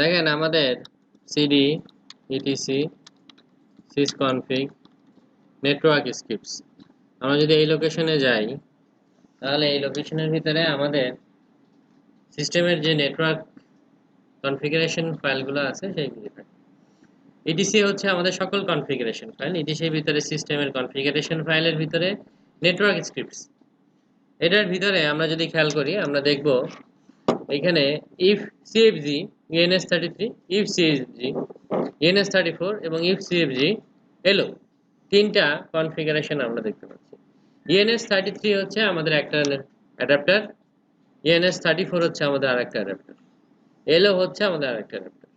দেখেন আমাদের CD etc সিসকনফিগ network scripts আমরা যদি এই লোকেশনে যাই তাহলে এই লোকেশনের ভিতরে আমাদের সিস্টেমের যে নেটওয়ার্ক কনফিগারেশন ফাইলগুলো আছে সেইগুলি থাকে। ইটিসি হচ্ছে আমাদের সকল কনফিগারেশন ফাইল। ইটিসির ভিতরে সিস্টেমের কনফিগারেশন ফাইলের ভিতরে নেটওয়ার্ক স্ক্রিপ্টস। এটার ভিতরে আমরা যদি খেয়াল করি আমরা দেখব এখানে ইফ সিএফজি ENS33, ইফ সিএফজি ENS34 এবং ইফ সিএফজি এলো তিনটা কনফিগারেশন আমরা দেখতে পাচ্ছি। ENS33 হচ্ছে আমাদের একটা অ্যাডাপ্টার, ENS34 হচ্ছে আমাদের আরেকটা অ্যাডাপ্টার, এলো হচ্ছে আমাদের আরেকটা অ্যাডাপ্টার।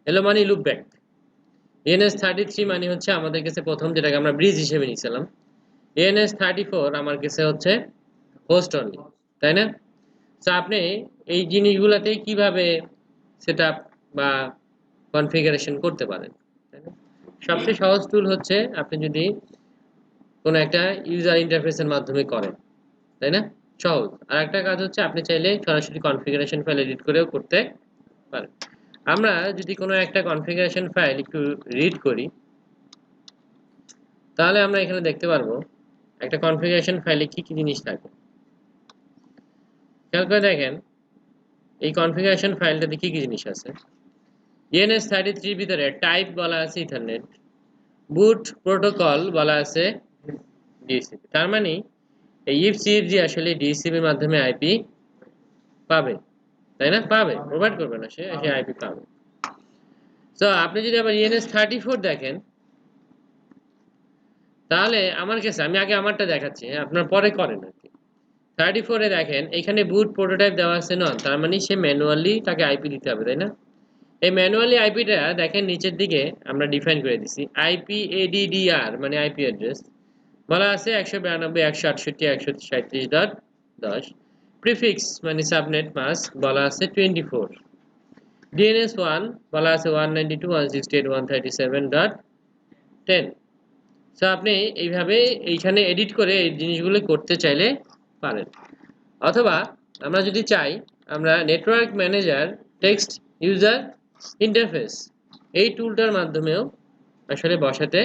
এলো মানে লুপ ব্যাক, ENS33 মানে হচ্ছে আমাদের কাছে প্রথম যেটাকে আমরা ব্রিজ হিসেবে নিয়েছিলাম, ENS34 আমার কাছে হচ্ছে হোস্ট অনলি, তাই না? তো আপনি এই জিনিসগুলোতে কিভাবে সেটআপ বা কনফিগারেশন করতে পারেন, তাই না? সবচেয়ে সহজ টুল হচ্ছে আপনি যদি কোনো একটা ইউজার ইন্টারফেসের মাধ্যমে করেন, তাই না? সহজ। আর একটা কাজ হচ্ছে আপনি চাইলে সরাসরি কনফিগারেশন ফাইল এডিট করেও করতে পারেন। আমরা যদি কোনো একটা কনফিগারেশন ফাইল একটু রিড করি তাহলে আমরা এখানে দেখতে পারবো একটা কনফিগারেশন ফাইলে কি কি জিনিস থাকে। খেয়াল করে দেখেন এই কনফিগারেশন ফাইলটাতে কি কি জিনিস আছে। ENS33 ভিতরে টাইপ বলা আছে ইথারনেট, বুট প্রোটোকল বলা আছে DHCP। তার মানে এই ইফসিএফজি আসলে ডিএসসিপির মাধ্যমে আইপি পাবে, তাই না? পাবে, প্রোভাইড করবে না, সে আইপি পাবে। তো আপনি যদি আবার ENS34 দেখেন তাহলে আমার কাছে, আমি আগে আমারটা দেখাচ্ছি, আপনার পরে করেন আর কি। 34 এ দেখেন এখানে বুট প্রোটোটাইপ দেওয়া আছে নন, তার মানে সে ম্যানুয়ালি তাকে আইপি দিতে হবে, তাই না? এই ম্যানুয়ালি আইপিটা দেখেন নিচের দিকে আমরা ডিফাইন করে দিছি আইপি এডিডিআর মানে আইপি অ্যাড্রেস বলা আছে 192.168.137.10। প্রিফিক্স মানে সাবনেট মাস্ক বলা আছে 24। DNS1 বলা আছে 192.168.137.10। সো আপনি এইভাবে এইখানে এডিট করে এই জিনিসগুলো করতে চাইলে পারেন। অথবা আমরা যদি চাই আমরা network manager text user interface এই টুলটার মাধ্যমেও আসলে বসাতে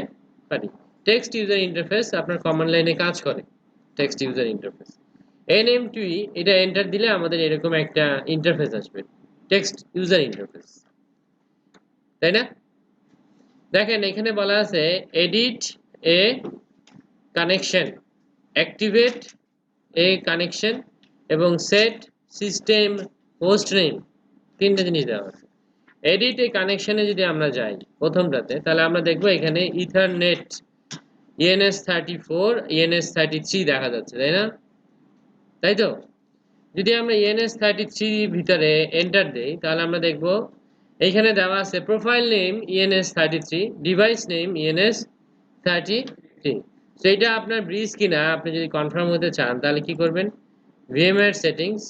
পারি। টেক্সট ইউজার ইন্টারফেস আপনার কমান্ড লাইনে কাজ করে। টেক্সট ইউজার ইন্টারফেস NM2 এটা এন্টার দিলে আমাদের এরকম একটা ইন্টারফেস আসবে, টেক্সট ইউজার ইন্টারফেস, তাই না? দেখেন এখানে বলা আছে এডিট এ কানেকশন, অ্যাক্টিভেট এ কানেকশন এবং সেট সিস্টেম হোস্ট নেম, তিনটা জিনিস দেওয়া আছে। এডিট এ কানেকশনে যদি আমরা যাই প্রথমটাতে তাহলে আমরা দেখবো এখানে ইথারনেট ENS34 ENS33 দেখা যাচ্ছে, তাই না? তাই তো? যদি আমরা ENS33 ভিতরে এন্টার দেই তাহলে আমরা দেখব এইখানে দেওয়া আছে profile name ENS33, device name ENS33। তো এটা আপনার ব্রিজ কিনা আপনি যদি কনফার্ম হতে চান তাহলে কি করবেন, VMware settings,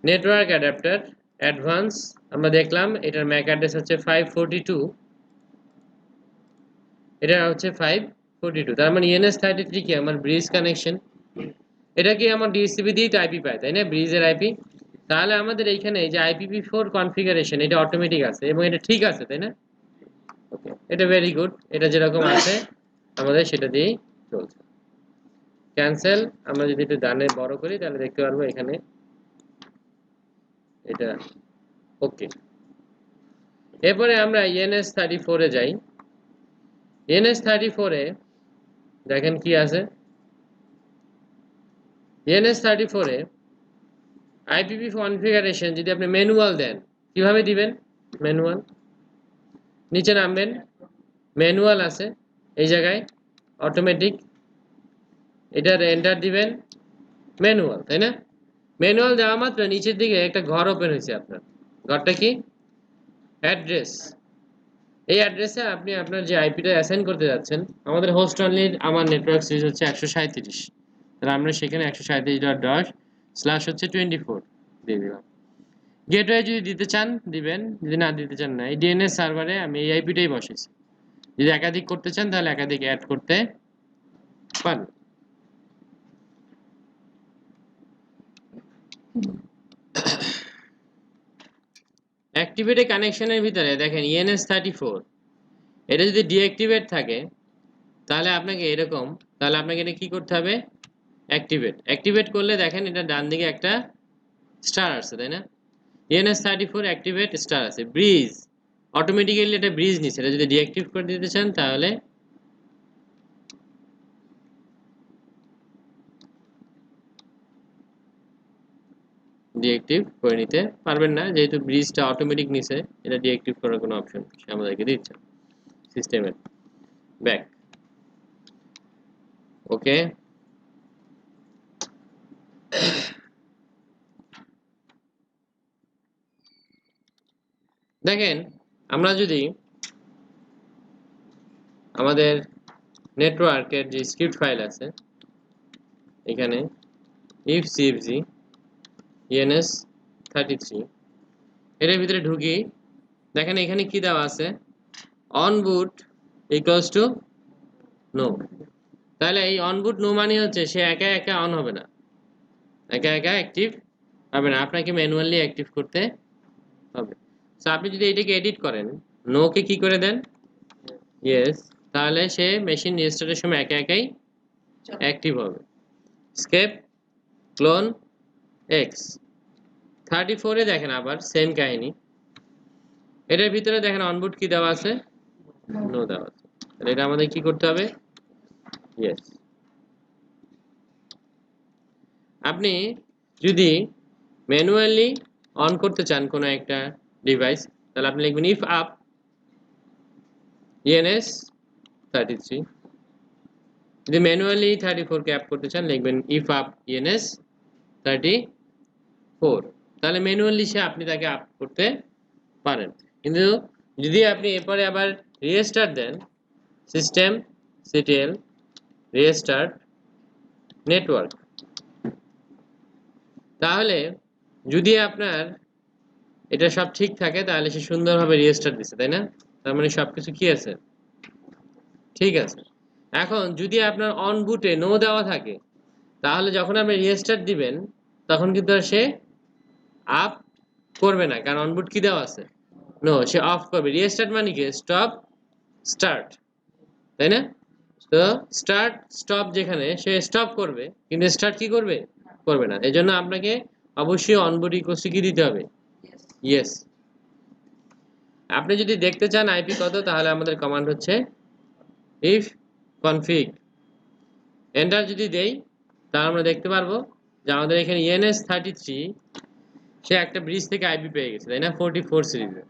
network adapter, advance, আমরা দেখলাম এটার ম্যাক অ্যাড্রেস হচ্ছে 542, এটা হচ্ছে 542, তার মানে ENS33 কি আমার ব্রিজ কানেকশন, এটা কি আমার ডিএসসিপি দিয়েই তো আইপি পায়, তাই না? ব্রিজের আইপি। তাহলে আমাদের এইখানে এই যে IPv4 কনফিগারেশন এটা অটোমেটিক আছে এবং এটা ঠিক আছে, তাই না? ওকে, এটা ভেরি গুড, এটা যেরকম আছে আমাদের সেটা দিয়েই চলছে। ক্যান্সেল, আমরা যদি একটু ডানে বড় করি তাহলে দেখতে পারবো এখানে এটা ওকে। এরপরে আমরা ENS34 এ যাই। ENS34 এ দেখেন কি আছে। ENS34 এ IPv কনফিগারেশন যদি আপনি ম্যানুয়াল দেন, কিভাবে দিবেন? ম্যানুয়াল, নিচে নামবেন, ম্যানুয়াল আছে এই জায়গায় অটোমেটিক, এটার এন্টার দিবেন ম্যানুয়াল, তাই না? ম্যানুয়াল দেওয়া মাত্র নিচের দিকে একটা ঘর ওপেন হয়েছে আপনার, ঘরটা কি? অ্যাড্রেস। এই অ্যাড্রেসে আপনি আপনার যে আইপিটা অ্যাসাইন করতে যাচ্ছেন, আমাদের হোস্ট অনলি আমার নেটওয়ার্ক সিরিজ হচ্ছে 137, তাহলে আমরা সেখানে 137.10/24 দিয়ে দিলাম। গেটওয়ে যদি দিতে চান দিবেন, যদি না দিতে চান না। এই DNS সার্ভারে আমি এই আইপিটাই বসেছি, যদি একাধিক করতে চান তাহলে একাধিক অ্যাড করতে পারেন। অ্যাক্টিভেটেড কানেকশনের ভিতরে দেখেন ENS34 এটা যদি ডিঅ্যাক্টিভেট থাকে তাহলে আপনাকে এরকম, তাহলে আপনাকে এটা কি করতে হবে, অ্যাক্টিভেট করলে দেখেন এটা ডান দিকে একটা স্টার আছে, তাই না? ENS34 অ্যাক্টিভেট স্টার আছে, ব্রিজ অটোমেটিক্যালি এটা ব্রিজ নিচ্ছে। এটা যদি ডিঅ্যাক্টিভ করে দিতে চান তাহলে ডিঅ্যাক্টিভ করে নিতে পারবেন না, যেহেতু ব্রিজটা অটোমেটিক নিছে, এটা ডিঅ্যাক্টিভ করার কোনো অপশন সে আমাদেরকে দিচ্ছে সিস্টেমের। ব্যাক, ওকে। দেখেন আমরা যদি আমাদের নেটওয়ার্কের যে স্ক্রিপ্ট ফাইল আছে এখানে if cfg ENS33 এর ভিতরে ঢুকি, দেখেন এখানে কি দেওয়া আছে, on boot equals to know. তাহলে এই অন বুট নো মানে হচ্ছে সে একা একা অন হবে না, একা একা অ্যাক্টিভ হবে না, আপনাকে ম্যানুয়ালি অ্যাক্টিভ করতে হবে। সো আপনি যদি এটাকে এডিট করেন, নো কে কি করে দেন ইয়েস, তাহলে সে মেশিন রিস্টার্টের সময় একা একাই অ্যাক্টিভ হবে। স্কেপ ক্লোন এক্স 34 এ দেখেন আবার সেম কাহিনী, এটার ভিতরে দেখেন অনবুট কি দেওয়া আছে, নো দেওয়া আছে। তাহলে এটা আমাদের কি করতে হবে, ইয়েস। আপনি যদি ম্যানুয়ালি অন করতে চান কোনো একটা ডিভাইস, তাহলে আপনি লিখবেন ইফ আপ ENS33। যদি ম্যানুয়ালি 34 কে অ্যাপ করতে চান লিখবেন ইফ আপ ENS34, তাহলে ম্যানুয়ালি সে আপনি তাকে আপ করতে পারেন। কিন্তু যদি আপনি এরপরে আবার রিস্টার্ট দেন, সিস্টেম সিটিএল রিস্টার্ট নেটওয়ার্ক, তাহলে যদি আপনার এটা সব ঠিক থাকে তাহলে সে সুন্দরভাবে রিস্টার্ট দিচ্ছে, তাই না? তার মানে সবকিছু কি আছে, ঠিক আছে। এখন যদি আপনার অন বুটে নো দেওয়া থাকে তাহলে যখন আপনি রিস্টার্ট দিবেন তখন কিন্তু আর সে আপ করবে না, কারণ অন বুট কি দেওয়া আছে, নো, সে অফ করবে। রিস্টার্ট মানে কি, স্টপ স্টার্ট, তাই না? তো স্টার্ট স্টপ যেখানে সে স্টপ করবে কিন্তু স্টার্ট কি করবে, করবে না। এজন্য আপনাকে অবশ্যই অনবোর্ড ইকুয়ালস কি দিতে হবে, ইয়েস। আপনি যদি দেখতে চান আইপি কত, তাহলে আমাদের কমান্ড হচ্ছে ইফ কনফিগ, এন্টার যদি দেই তাহলে আমরা দেখতে পারবো যে আমাদের এখানে ENS33 সে একটা ব্রিজ থেকে আইপি পেয়ে গেছে, তাই না, 44 সিরিজে।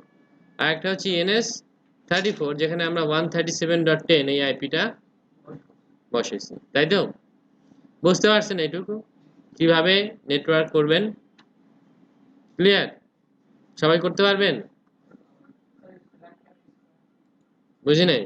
আর একটা হচ্ছে ENS34 যেখানে আমরা 137.10 এই আইপিটা বসেছি, তাই তো? বুঝতে পারছেন এটুকু কিভাবে নেটওয়ার্ক করবেন? ক্লিয়ার? সবাই করতে পারবেন? বুঝি নাই?